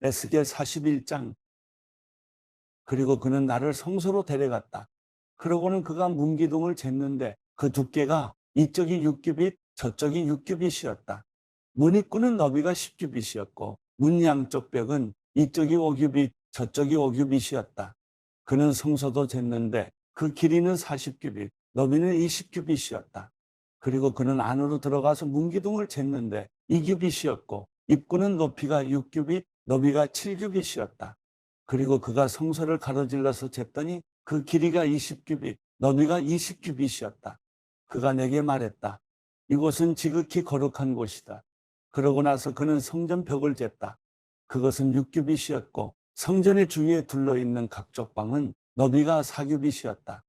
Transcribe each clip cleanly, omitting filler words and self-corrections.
에스겔 41장. 그리고 그는 나를 성소로 데려갔다. 그러고는 그가 문기둥을 쟀는데 그 두께가 이쪽이 6규빗 저쪽이 6규빗이었다. 문 입구는 너비가 10규빗이었고 문 양쪽 벽은 이쪽이 5규빗 저쪽이 5규빗이었다. 그는 성소도 쟀는데 그 길이는 40규빗 너비는 20규빗이었다. 그리고 그는 안으로 들어가서 문기둥을 쟀는데 2규빗이었고 입구는 높이가 6규빗 너비가 7규빗이었다. 그리고 그가 성소를 가로질러서 쟀더니 그 길이가 20규빗, 너비가 20규빗이었다. 그가 내게 말했다. 이곳은 지극히 거룩한 곳이다. 그러고 나서 그는 성전 벽을 쟀다. 그것은 6규빗이었고 성전의 주위에 둘러있는 각 쪽방은 너비가 4규빗이었다.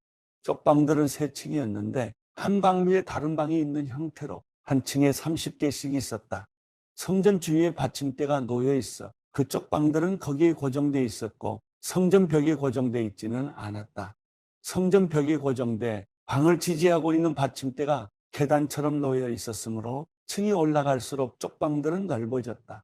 쪽방들은 세 층이었는데 한 방 위에 다른 방이 있는 형태로 한 층에 30개씩 있었다. 성전 주위에 받침대가 놓여 있어 그쪽 방들은 거기에 고정되어 있었고 성전 벽에 고정되어 있지는 않았다. 성전 벽에 고정돼 방을 지지하고 있는 받침대가 계단처럼 놓여 있었으므로 층이 올라갈수록 쪽방들은 넓어졌다.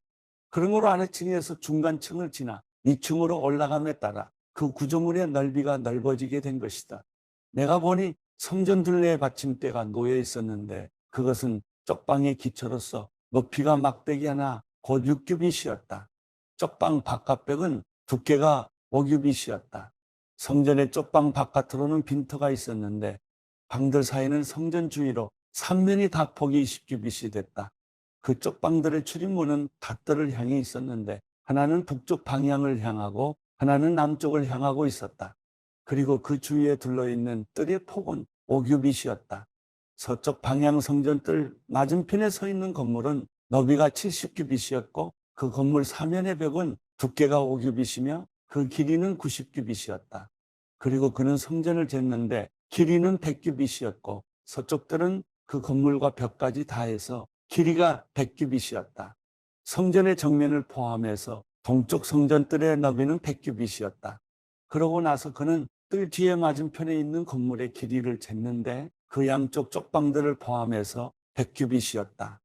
그러므로 아래층에서 중간층을 지나 2층으로 올라감에 따라 그 구조물의 넓이가 넓어지게 된 것이다. 내가 보니 성전 둘레에 받침대가 놓여 있었는데 그것은 쪽방의 기초로서 높이가 막대기 하나 곧 6규빗이었다. 쪽방 바깥벽은 두께가 5규빗이었다. 성전의 쪽방 바깥으로는 빈터가 있었는데 방들 사이는 성전 주위로 3면이 다 폭이 20규빗이 됐다. 그 쪽방들의 출입문은 닷들을 향해 있었는데 하나는 북쪽 방향을 향하고 하나는 남쪽을 향하고 있었다. 그리고 그 주위에 둘러있는 뜰의 폭은 5규빗이었다. 서쪽 방향 성전 뜰 맞은편에 서 있는 건물은 너비가 70규빗이었고 그 건물 사면의 벽은 두께가 5규빗이며 그 길이는 90규빗이었다. 그리고 그는 성전을 쟀는데 길이는 100규빗이었고 서쪽들은 그 건물과 벽까지 다해서 길이가 100규빗이었다. 성전의 정면을 포함해서 동쪽 성전뜰의 너비는 100규빗이었다. 그러고 나서 그는 뜰 뒤에 맞은편에 있는 건물의 길이를 쟀는데 그 양쪽 쪽방들을 포함해서 100규빗이었다.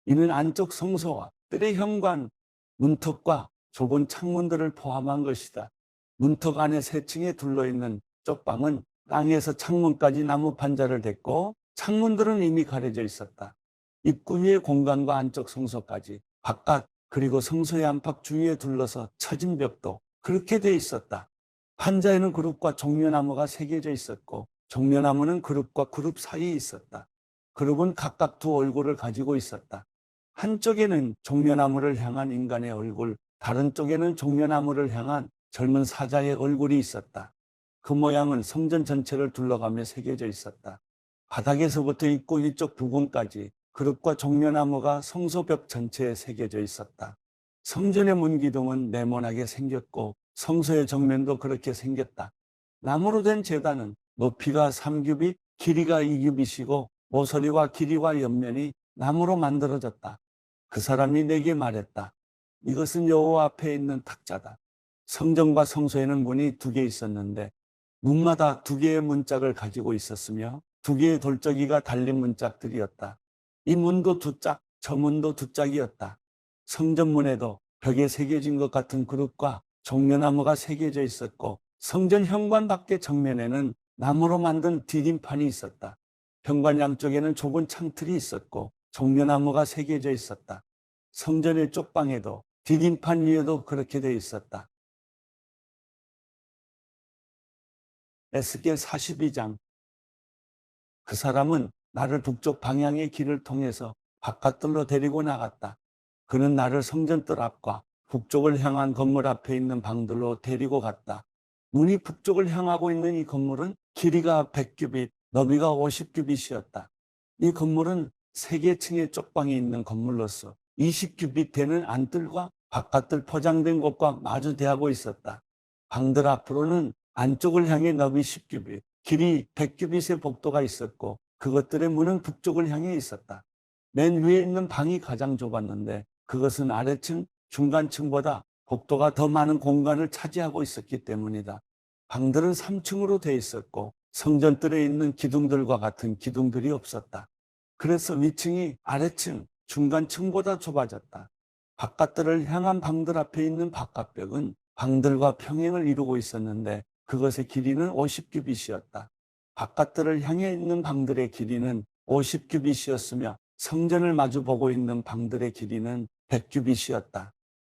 이는 안쪽 성소와 뜰의 현관, 문턱과 좁은 창문들을 포함한 것이다. 문턱 안에 세 층에 둘러있는 쪽방은 땅에서 창문까지 나무 판자를 댔고 창문들은 이미 가려져 있었다. 입구 위의 공간과 안쪽 성소까지 바깥 그리고 성소의 안팎 주위에 둘러서 처진 벽도 그렇게 돼 있었다. 판자에는 그룹과 종려나무가 새겨져 있었고 종려나무는 그룹과 그룹 사이에 있었다. 그룹은 각각 두 얼굴을 가지고 있었다. 한쪽에는 종려나무를 향한 인간의 얼굴, 다른 쪽에는 종려나무를 향한 젊은 사자의 얼굴이 있었다. 그 모양은 성전 전체를 둘러가며 새겨져 있었다. 바닥에서부터 입구 위쪽 부분까지 그룹과 종려나무가 성소벽 전체에 새겨져 있었다. 성전의 문기둥은 네모나게 생겼고 성소의 정면도 그렇게 생겼다. 나무로 된 제단은 높이가 3규빗, 길이가 2규빗이고 모서리와 길이와 옆면이 나무로 만들어졌다. 그 사람이 내게 말했다. 이것은 여호와 앞에 있는 탁자다. 성전과 성소에는 문이 2개 있었는데 문마다 2개의 문짝을 가지고 있었으며 2개의 돌적이가 달린 문짝들이었다. 이 문도 2짝, 저 문도 2짝이었다. 성전문에도 벽에 새겨진 것 같은 그룹과 종려나무가 새겨져 있었고 성전 현관 밖의 정면에는 나무로 만든 디딤판이 있었다. 현관 양쪽에는 좁은 창틀이 있었고 종려나무가 새겨져 있었다. 성전의 쪽방에도 디딤판 위에도 그렇게 되어 있었다. 에스겔 42장. 그 사람은 나를 북쪽 방향의 길을 통해서 바깥들로 데리고 나갔다. 그는 나를 성전뜰 앞과 북쪽을 향한 건물 앞에 있는 방들로 데리고 갔다. 문이 북쪽을 향하고 있는 이 건물은 길이가 100규빗, 너비가 50규빗이었다. 이 건물은 3개 층의 쪽방이 있는 건물로서 20규빗 되는 안뜰과 바깥뜰 포장된 곳과 마주 대하고 있었다. 방들 앞으로는 안쪽을 향해 너비 10규빗, 길이 100규빗의 복도가 있었고 그것들의 문은 북쪽을 향해 있었다. 맨 위에 있는 방이 가장 좁았는데 그것은 아래층, 중간층보다 복도가 더 많은 공간을 차지하고 있었기 때문이다. 방들은 3층으로 되어 있었고 성전뜰에 있는 기둥들과 같은 기둥들이 없었다. 그래서 위층이 아래층, 중간층보다 좁아졌다. 바깥들을 향한 방들 앞에 있는 바깥벽은 방들과 평행을 이루고 있었는데 그것의 길이는 50규빗이었다. 바깥들을 향해 있는 방들의 길이는 50규빗이었으며 성전을 마주보고 있는 방들의 길이는 100규빗이었다.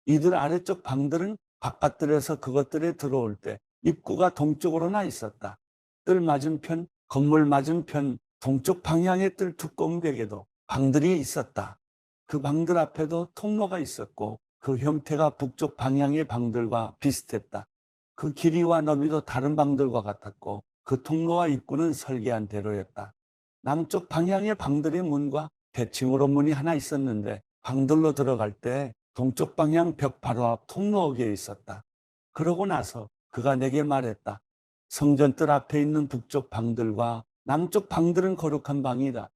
이들 아래쪽 방들은 바깥들에서 그것들에 들어올 때 입구가 동쪽으로나 있었다. 뜰 맞은편, 건물 맞은편 동쪽 방향의 뜰 두꺼운 벽에도 방들이 있었다. 그 방들 앞에도 통로가 있었고 그 형태가 북쪽 방향의 방들과 비슷했다. 그 길이와 너비도 다른 방들과 같았고 그 통로와 입구는 설계한 대로였다. 남쪽 방향의 방들의 문과 대칭으로 문이 하나 있었는데 방들로 들어갈 때 동쪽 방향 벽 바로 앞 통로에 있었다. 그러고 나서 그가 내게 말했다. 성전뜰 앞에 있는 북쪽 방들과 남쪽 방들은 거룩한 방이다.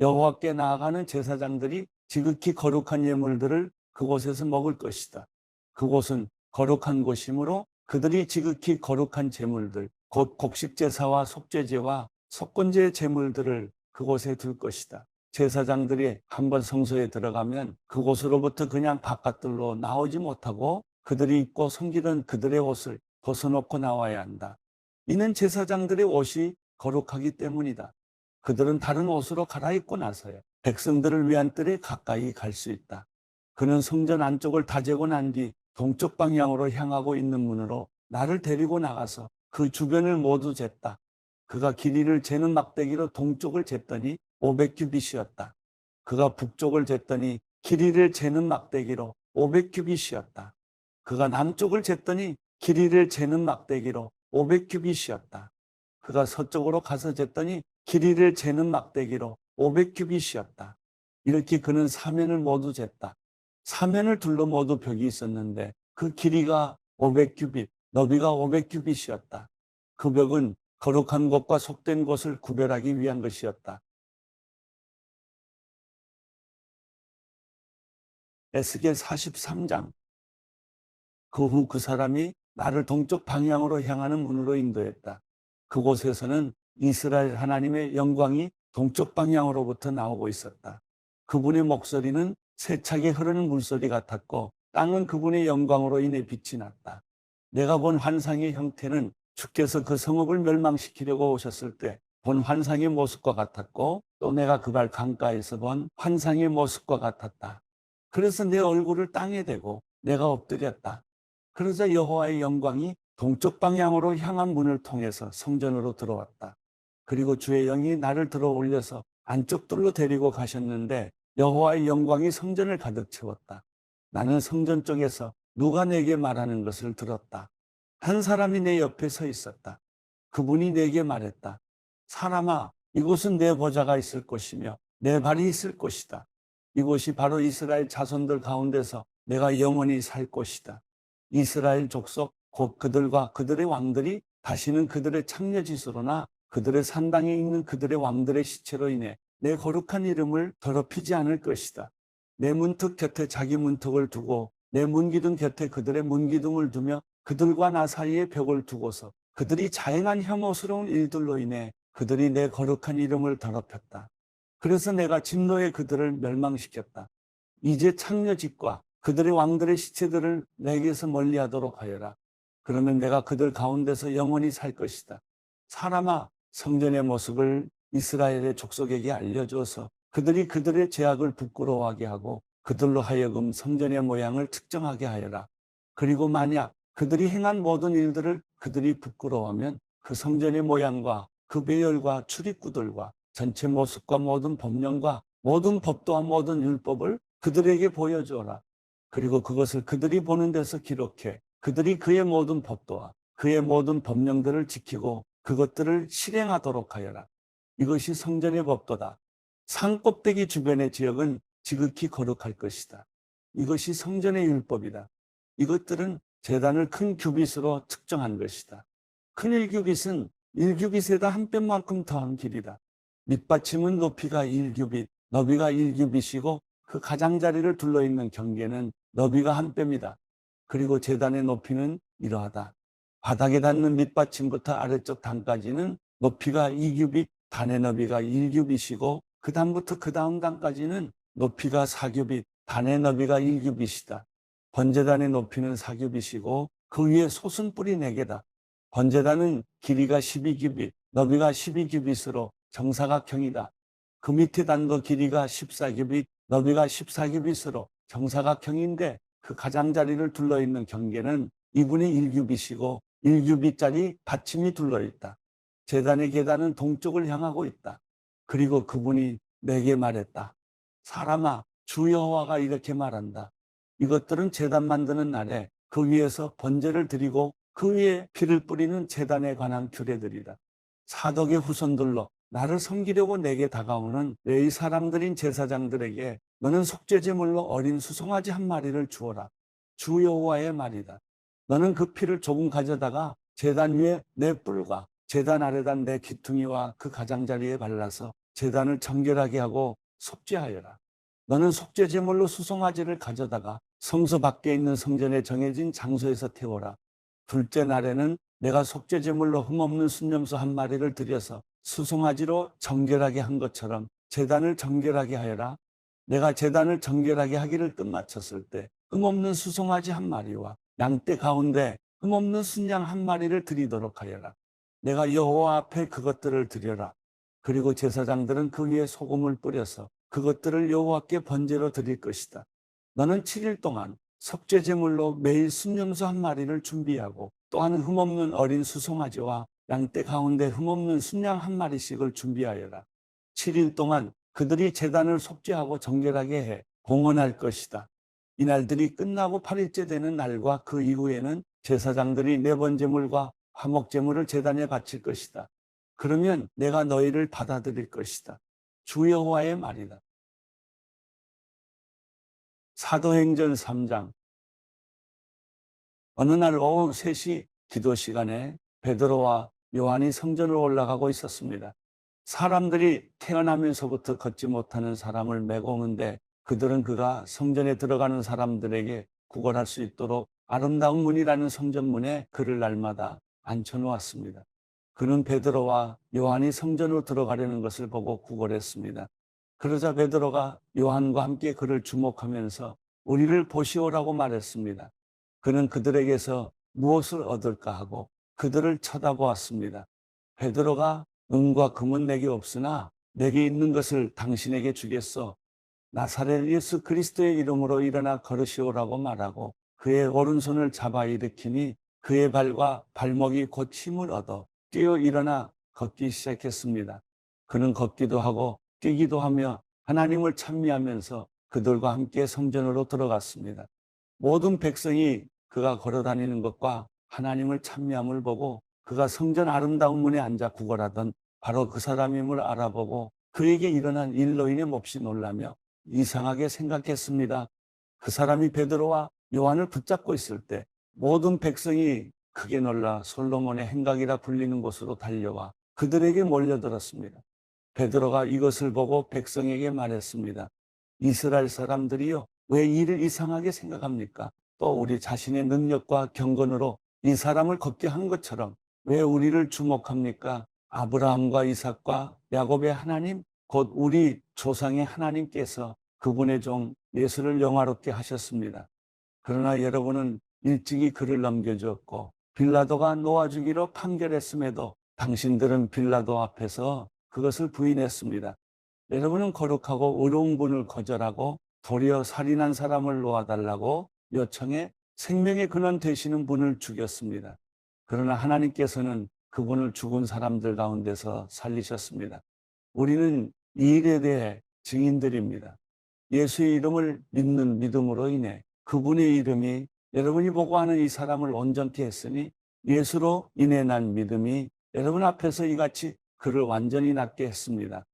여호와께 나아가는 제사장들이 지극히 거룩한 예물들을 그곳에서 먹을 것이다. 그곳은 거룩한 곳이므로 그들이 지극히 거룩한 제물들, 곧 곡식제사와 속죄제와 속건제의 제물들을 그곳에 둘 것이다. 제사장들이 한번 성소에 들어가면 그곳으로부터 그냥 바깥들로 나오지 못하고 그들이 입고 섬기던 그들의 옷을 벗어놓고 나와야 한다. 이는 제사장들의 옷이 거룩하기 때문이다. 그들은 다른 옷으로 갈아입고 나서야 백성들을 위한 뜰에 가까이 갈 수 있다. 그는 성전 안쪽을 다 재고 난 뒤 동쪽 방향으로 향하고 있는 문으로 나를 데리고 나가서 그 주변을 모두 쟀다. 그가 길이를 재는 막대기로 동쪽을 쟀더니 500규빗이었다. 그가 북쪽을 쟀더니 길이를 재는 막대기로 500규빗이었다. 그가 남쪽을 쟀더니 길이를 재는 막대기로 500규빗이었다. 그가 서쪽으로 가서 쟀더니 길이를 재는 막대기로 500규빗이었다. 이렇게 그는 사면을 모두 쟀다. 사면을 둘러 모두 벽이 있었는데 그 길이가 500규빗, 너비가 500규빗이었다. 그 벽은 거룩한 곳과 속된 곳을 구별하기 위한 것이었다. 에스겔 43장. 그 후 그 사람이 나를 동쪽 방향으로 향하는 문으로 인도했다. 그곳에서는 이스라엘 하나님의 영광이 동쪽 방향으로부터 나오고 있었다. 그분의 목소리는 세차게 흐르는 물소리 같았고 땅은 그분의 영광으로 인해 빛이 났다. 내가 본 환상의 형태는 주께서 그 성읍을 멸망시키려고 오셨을 때 본 환상의 모습과 같았고 또 내가 그 발 강가에서 본 환상의 모습과 같았다. 그래서 내 얼굴을 땅에 대고 내가 엎드렸다. 그러자 여호와의 영광이 동쪽 방향으로 향한 문을 통해서 성전으로 들어왔다. 그리고 주의 영이 나를 들어 올려서 안쪽 뜰로 데리고 가셨는데 여호와의 영광이 성전을 가득 채웠다. 나는 성전 쪽에서 누가 내게 말하는 것을 들었다. 한 사람이 내 옆에 서 있었다. 그분이 내게 말했다. 사람아, 이곳은 내 보좌가 있을 곳이며 내 발이 있을 곳이다. 이곳이 바로 이스라엘 자손들 가운데서 내가 영원히 살 곳이다. 이스라엘 족속 곧 그들과 그들의 왕들이 다시는 그들의 창녀짓으로나 그들의 산당에 있는 그들의 왕들의 시체로 인해 내 거룩한 이름을 더럽히지 않을 것이다. 내 문턱 곁에 자기 문턱을 두고 내 문기둥 곁에 그들의 문기둥을 두며 그들과 나 사이에 벽을 두고서 그들이 자행한 혐오스러운 일들로 인해 그들이 내 거룩한 이름을 더럽혔다. 그래서 내가 진노에 그들을 멸망시켰다. 이제 창녀짓과 그들의 왕들의 시체들을 내게서 멀리하도록 하여라. 그러면 내가 그들 가운데서 영원히 살 것이다. 사람아, 성전의 모습을 이스라엘의 족속에게 알려줘서 그들이 그들의 죄악을 부끄러워하게 하고 그들로 하여금 성전의 모양을 특정하게 하여라. 그리고 만약 그들이 행한 모든 일들을 그들이 부끄러워하면 그 성전의 모양과 그 배열과 출입구들과 전체 모습과 모든 법령과 모든 법도와 모든 율법을 그들에게 보여주어라. 그리고 그것을 그들이 보는 데서 기록해 그들이 그의 모든 법도와 그의 모든 법령들을 지키고 그것들을 실행하도록 하여라. 이것이 성전의 법도다. 산 꼭대기 주변의 지역은 지극히 거룩할 것이다. 이것이 성전의 율법이다. 이것들은 제단을 큰 규빗으로 측정한 것이다. 큰 1규빗은 1규빗에다 한 뼘만큼 더한 길이다. 밑받침은 높이가 1규빗, 너비가 1규빗이고 그 가장자리를 둘러있는 경계는 너비가 한 뼘이다. 그리고 제단의 높이는 이러하다. 바닥에 닿는 밑받침부터 아래쪽 단까지는 높이가 2규빗, 단의 너비가 1규빗이고 그 다음부터 그 다음 단까지는 높이가 4규빗, 단의 너비가 1규빗이다. 번제단의 높이는 4규빗이고 그 위에 솟은 뿔이 4개다. 번제단은 길이가 12규빗, 너비가 12규빗으로 정사각형이다. 그 밑에 단도 길이가 14규빗, 너비가 14규빗으로 정사각형인데 그 가장자리를 둘러있는 경계는 2분의 1규빗이고 1규빗짜리 받침이 둘러있다. 제단의 계단은 동쪽을 향하고 있다. 그리고 그분이 내게 말했다. 사람아, 주 여호와가 이렇게 말한다. 이것들은 제단 만드는 날에 그 위에서 번제를 드리고 그 위에 피를 뿌리는 제단에 관한 규례들이다. 사독의 후손들로 나를 섬기려고 내게 다가오는 레위 사람들인 제사장들에게 너는 속죄제물로 어린 수송아지 한 마리를 주어라. 주 여호와의 말이다. 너는 그 피를 조금 가져다가 제단 위에 내 뿔과 제단 아래다 내 기퉁이와 그 가장자리에 발라서 제단을 정결하게 하고 속죄하여라. 너는 속죄제물로 수송아지를 가져다가 성소 밖에 있는 성전에 정해진 장소에서 태워라. 둘째 날에는 내가 속죄제물로 흠없는 순염소 한 마리를 들여서 수송아지로 정결하게 한 것처럼 제단을 정결하게 하여라. 내가 제단을 정결하게 하기를 끝마쳤을 때 흠없는 수송아지 한 마리와 양떼 가운데 흠없는 순양 한 마리를 드리도록 하여라. 내가 여호와 앞에 그것들을 드려라. 그리고 제사장들은 그 위에 소금을 뿌려서 그것들을 여호와께 번제로 드릴 것이다. 너는 7일 동안 속죄제물로 매일 순염소 한 마리를 준비하고 또한 흠없는 어린 수송아지와 양떼 가운데 흠없는 순양 한 마리씩을 준비하여라. 7일 동안 그들이 제단을 속죄하고 정결하게 해 봉헌할 것이다. 이날들이 끝나고 8일째 되는 날과 그 이후에는 제사장들이 네 번 제물과 화목제물을 제단에 바칠 것이다. 그러면 내가 너희를 받아들일 것이다. 주 여호와의 말이다. 사도행전 3장. 어느 날 오후 3시 기도 시간에 베드로와 요한이 성전으로 올라가고 있었습니다. 사람들이 태어나면서부터 걷지 못하는 사람을 메고 오는데 그들은 그가 성전에 들어가는 사람들에게 구걸할 수 있도록 아름다운 문이라는 성전문에 그를 날마다 앉혀놓았습니다. 그는 베드로와 요한이 성전으로 들어가려는 것을 보고 구걸했습니다. 그러자 베드로가 요한과 함께 그를 주목하면서 우리를 보시오라고 말했습니다. 그는 그들에게서 무엇을 얻을까 하고 그들을 쳐다보았습니다. 베드로가 은과 금은 내게 없으나 내게 있는 것을 당신에게 주겠소. 나사렛 예수 그리스도의 이름으로 일어나 걸으시오라고 말하고 그의 오른손을 잡아 일으키니 그의 발과 발목이 곧 힘을 얻어 뛰어 일어나 걷기 시작했습니다. 그는 걷기도 하고 뛰기도 하며 하나님을 찬미하면서 그들과 함께 성전으로 들어갔습니다. 모든 백성이 그가 걸어다니는 것과 하나님을 찬미함을 보고 그가 성전 아름다운 문에 앉아 구걸하던 바로 그 사람임을 알아보고 그에게 일어난 일로 인해 몹시 놀라며 이상하게 생각했습니다. 그 사람이 베드로와 요한을 붙잡고 있을 때 모든 백성이 크게 놀라 솔로몬의 행각이라 불리는 곳으로 달려와 그들에게 몰려들었습니다. 베드로가 이것을 보고 백성에게 말했습니다. 이스라엘 사람들이요, 왜 이를 이상하게 생각합니까? 또 우리 자신의 능력과 경건으로 이 사람을 걷게 한 것처럼 왜 우리를 주목합니까? 아브라함과 이삭과 야곱의 하나님, 곧 우리 조상의 하나님께서 그분의 종 예수를 영화롭게 하셨습니다. 그러나 여러분은 일찍이 그를 넘겨주었고 빌라도가 놓아주기로 판결했음에도 당신들은 빌라도 앞에서 그것을 부인했습니다. 여러분은 거룩하고 의로운 분을 거절하고 도리어 살인한 사람을 놓아달라고 요청해 생명의 근원 되시는 분을 죽였습니다. 그러나 하나님께서는 그분을 죽은 사람들 가운데서 살리셨습니다. 우리는 이 일에 대해 증인들입니다. 예수의 이름을 믿는 믿음으로 인해 그분의 이름이 여러분이 보고 하는 이 사람을 온전케 했으니 예수로 인해 난 믿음이 여러분 앞에서 이같이 그를 완전히 낫게 했습니다.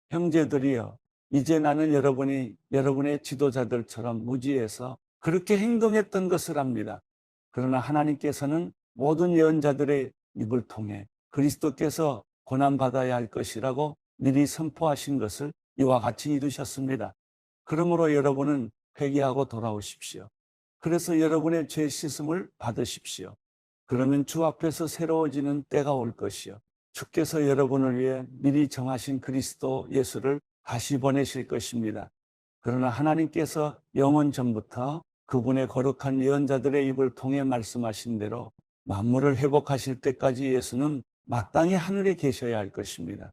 형제들이여, 이제 나는 여러분이 여러분의 지도자들처럼 무지해서 그렇게 행동했던 것을 압니다. 그러나 하나님께서는 모든 예언자들의 입을 통해 그리스도께서 고난받아야 할 것이라고 미리 선포하신 것을 이와 같이 이루셨습니다. 그러므로 여러분은 회개하고 돌아오십시오. 그래서 여러분의 죄 씻음을 받으십시오. 그러면 주 앞에서 새로워지는 때가 올 것이요. 주께서 여러분을 위해 미리 정하신 그리스도 예수를 다시 보내실 것입니다. 그러나 하나님께서 영원 전부터 그분의 거룩한 예언자들의 입을 통해 말씀하신 대로 만물을 회복하실 때까지 예수는 마땅히 하늘에 계셔야 할 것입니다.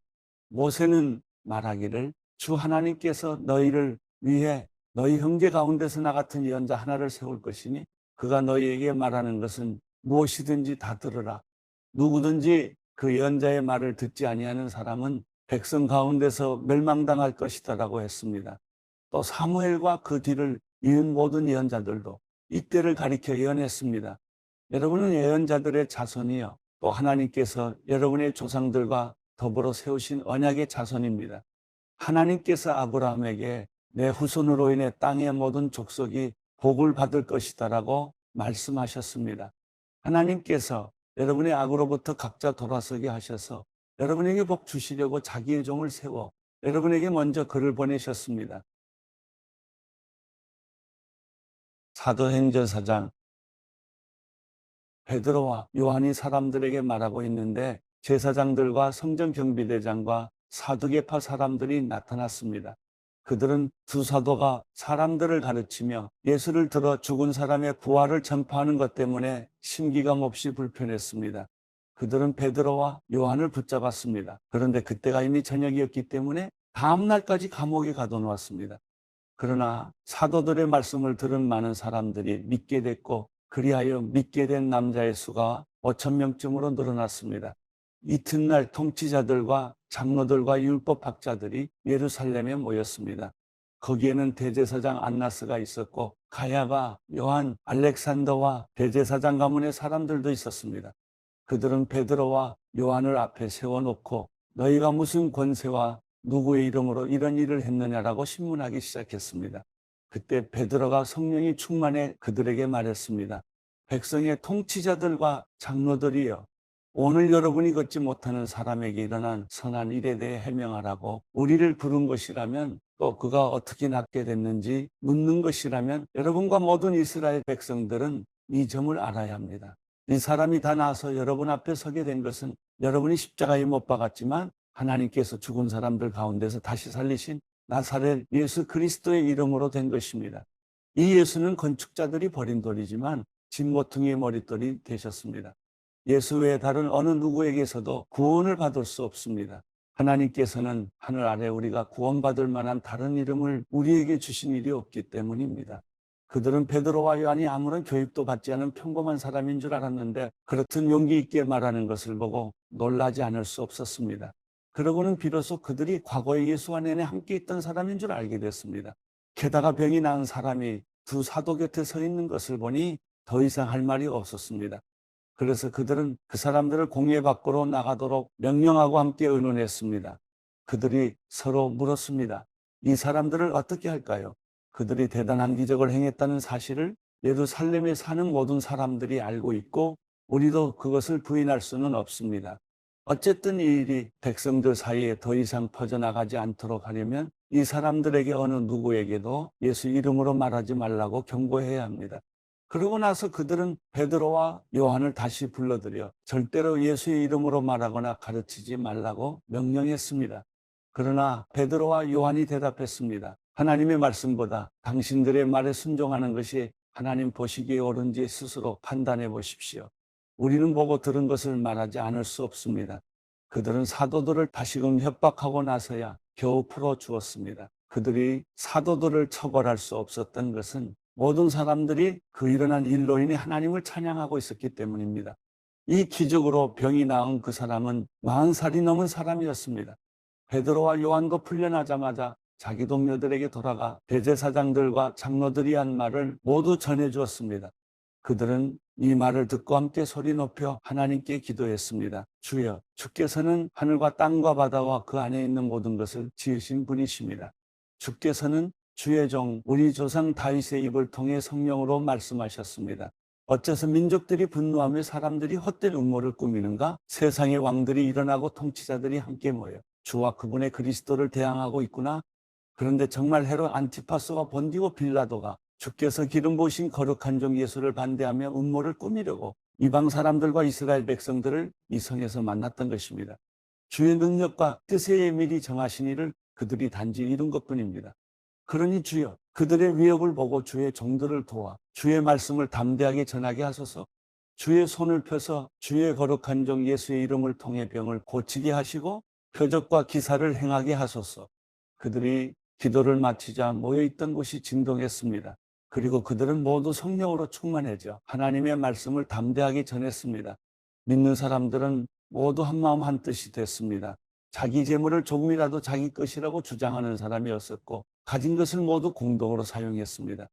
모세는 말하기를 주 하나님께서 너희를 위해 너희 형제 가운데서 나 같은 예언자 하나를 세울 것이니 그가 너희에게 말하는 것은 무엇이든지 다 들으라. 누구든지 그 예언자의 말을 듣지 아니하는 사람은 백성 가운데서 멸망당할 것이다라고 했습니다. 또 사무엘과 그 뒤를 이은 모든 예언자들도 이때를 가리켜 예언했습니다. 여러분은 예언자들의 자손이요. 또 하나님께서 여러분의 조상들과 더불어 세우신 언약의 자손입니다. 하나님께서 아브라함에게 내 후손으로 인해 땅의 모든 족속이 복을 받을 것이다라고 말씀하셨습니다. 하나님께서 여러분의 악으로부터 각자 돌아서게 하셔서 여러분에게 복 주시려고 자기의 종을 세워 여러분에게 먼저 그를 보내셨습니다. 사도행전 4장 베드로와 요한이 사람들에게 말하고 있는데 제사장들과 성전경비대장과 사두개파 사람들이 나타났습니다. 그들은 두 사도가 사람들을 가르치며 예수를 들어 죽은 사람의 부활을 전파하는 것 때문에 심기가 몹시 불편했습니다. 그들은 베드로와 요한을 붙잡았습니다. 그런데 그때가 이미 저녁이었기 때문에 다음 날까지 감옥에 가둬놓았습니다. 그러나 사도들의 말씀을 들은 많은 사람들이 믿게 됐고 그리하여 믿게 된 남자의 수가 5천 명쯤으로 늘어났습니다. 이튿날 통치자들과 장로들과 율법학자들이 예루살렘에 모였습니다. 거기에는 대제사장 안나스가 있었고 가야바, 요한, 알렉산더와 대제사장 가문의 사람들도 있었습니다. 그들은 베드로와 요한을 앞에 세워놓고 너희가 무슨 권세와 누구의 이름으로 이런 일을 했느냐라고 신문하기 시작했습니다. 그때 베드로가 성령이 충만해 그들에게 말했습니다. 백성의 통치자들과 장로들이여, 오늘 여러분이 걷지 못하는 사람에게 일어난 선한 일에 대해 해명하라고 우리를 부른 것이라면, 또 그가 어떻게 낫게 됐는지 묻는 것이라면 여러분과 모든 이스라엘 백성들은 이 점을 알아야 합니다. 이 사람이 다 나서 여러분 앞에 서게 된 것은 여러분이 십자가에 못 박았지만 하나님께서 죽은 사람들 가운데서 다시 살리신 나사렛 예수 그리스도의 이름으로 된 것입니다. 이 예수는 건축자들이 버린 돌이지만 진모퉁이의 머릿돌이 되셨습니다. 예수 외에 다른 어느 누구에게서도 구원을 받을 수 없습니다. 하나님께서는 하늘 아래 우리가 구원받을 만한 다른 이름을 우리에게 주신 일이 없기 때문입니다. 그들은 베드로와 요한이 아무런 교육도 받지 않은 평범한 사람인 줄 알았는데 그렇듯 용기 있게 말하는 것을 보고 놀라지 않을 수 없었습니다. 그러고는 비로소 그들이 과거에 예수와 내내 함께 있던 사람인 줄 알게 됐습니다. 게다가 병이 나은 사람이 두 사도 곁에 서 있는 것을 보니 더 이상 할 말이 없었습니다. 그래서 그들은 그 사람들을 공회 밖으로 나가도록 명령하고 함께 의논했습니다. 그들이 서로 물었습니다. 이 사람들을 어떻게 할까요? 그들이 대단한 기적을 행했다는 사실을 예루살렘에 사는 모든 사람들이 알고 있고 우리도 그것을 부인할 수는 없습니다. 어쨌든 이 일이 백성들 사이에 더 이상 퍼져나가지 않도록 하려면 이 사람들에게 어느 누구에게도 예수 이름으로 말하지 말라고 경고해야 합니다. 그러고 나서 그들은 베드로와 요한을 다시 불러들여 절대로 예수의 이름으로 말하거나 가르치지 말라고 명령했습니다. 그러나 베드로와 요한이 대답했습니다. 하나님의 말씀보다 당신들의 말에 순종하는 것이 하나님 보시기에 옳은지 스스로 판단해 보십시오. 우리는 보고 들은 것을 말하지 않을 수 없습니다. 그들은 사도들을 다시금 협박하고 나서야 겨우 풀어주었습니다. 그들이 사도들을 처벌할 수 없었던 것은 모든 사람들이 그 일어난 일로 인해 하나님을 찬양하고 있었기 때문입니다. 이 기적으로 병이 나은 그 사람은 40살이 넘은 사람이었습니다. 베드로와 요한도 풀려나자마자 자기 동료들에게 돌아가 대제사장들과 장로들이 한 말을 모두 전해주었습니다. 그들은 이 말을 듣고 함께 소리 높여 하나님께 기도했습니다. 주여, 주께서는 하늘과 땅과 바다와 그 안에 있는 모든 것을 지으신 분이십니다. 주께서는 주의 종 우리 조상 다윗의 입을 통해 성령으로 말씀하셨습니다. 어째서 민족들이 분노하며 사람들이 헛된 음모를 꾸미는가? 세상의 왕들이 일어나고 통치자들이 함께 모여 주와 그분의 그리스도를 대항하고 있구나. 그런데 정말 헤롯 안티파스와 본디오 빌라도가 주께서 기름 부으신 거룩한 종 예수를 반대하며 음모를 꾸미려고 이방 사람들과 이스라엘 백성들을 이 성에서 만났던 것입니다. 주의 능력과 뜻의 미리 정하신 일을 그들이 단지 이룬 것뿐입니다. 그러니 주여 그들의 위협을 보고 주의 종들을 도와 주의 말씀을 담대하게 전하게 하소서. 주의 손을 펴서 주의 거룩한 종 예수의 이름을 통해 병을 고치게 하시고 표적과 기사를 행하게 하소서. 그들이 기도를 마치자 모여있던 곳이 진동했습니다. 그리고 그들은 모두 성령으로 충만해져 하나님의 말씀을 담대하게 전했습니다. 믿는 사람들은 모두 한마음 한뜻이 됐습니다. 자기 재물을 조금이라도 자기 것이라고 주장하는 사람이었었고 가진 것을 모두 공동으로 사용했습니다.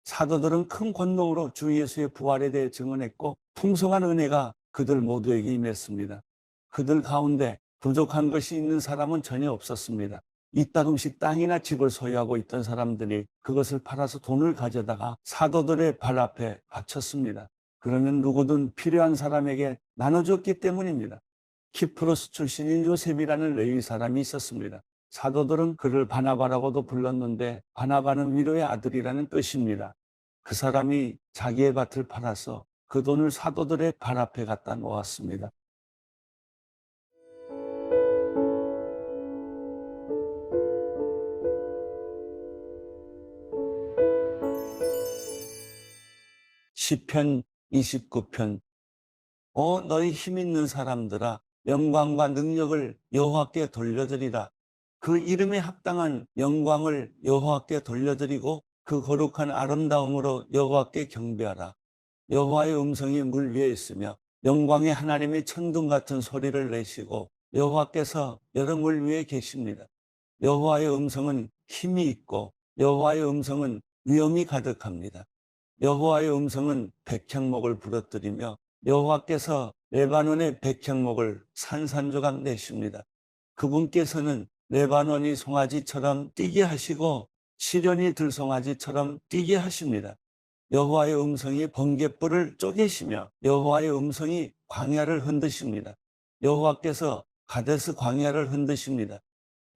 사도들은 큰 권능으로 주 예수의 부활에 대해 증언했고 풍성한 은혜가 그들 모두에게 임했습니다. 그들 가운데 부족한 것이 있는 사람은 전혀 없었습니다. 이따금씩 땅이나 집을 소유하고 있던 사람들이 그것을 팔아서 돈을 가져다가 사도들의 발 앞에 바쳤습니다. 그러면 누구든 필요한 사람에게 나눠줬기 때문입니다. 키프로스 출신인 요셉이라는 레위 사람이 있었습니다. 사도들은 그를 바나바라고도 불렀는데 바나바는 위로의 아들이라는 뜻입니다. 그 사람이 자기의 밭을 팔아서 그 돈을 사도들의 발 앞에 갖다 놓았습니다. 시편 29편. 너희 힘 있는 사람들아 영광과 능력을 여호와께 돌려드리라. 그 이름에 합당한 영광을 여호와께 돌려드리고 그 거룩한 아름다움으로 여호와께 경배하라. 여호와의 음성이 물 위에 있으며 영광의 하나님이 천둥 같은 소리를 내시고 여호와께서 여러 물 위에 계십니다. 여호와의 음성은 힘이 있고 여호와의 음성은 위엄이 가득합니다. 여호와의 음성은 백향목을 부러뜨리며 여호와께서 레바논의 백향목을 산산조각 내십니다. 그분께서는 레바논이 송아지처럼 뛰게 하시고 시련이 들송아지처럼 뛰게 하십니다. 여호와의 음성이 번갯불을 쪼개시며 여호와의 음성이 광야를 흔드십니다. 여호와께서 가데스 광야를 흔드십니다.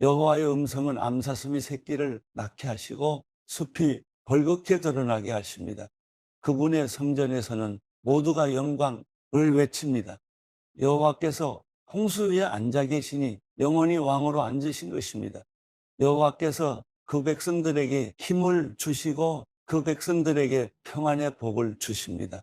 여호와의 음성은 암사슴이 새끼를 낳게 하시고 숲이 벌겋게 드러나게 하십니다. 그분의 성전에서는 모두가 영광을 외칩니다. 여호와께서 홍수 위에 앉아 계시니 영원히 왕으로 앉으신 것입니다. 여호와께서 그 백성들에게 힘을 주시고 그 백성들에게 평안의 복을 주십니다.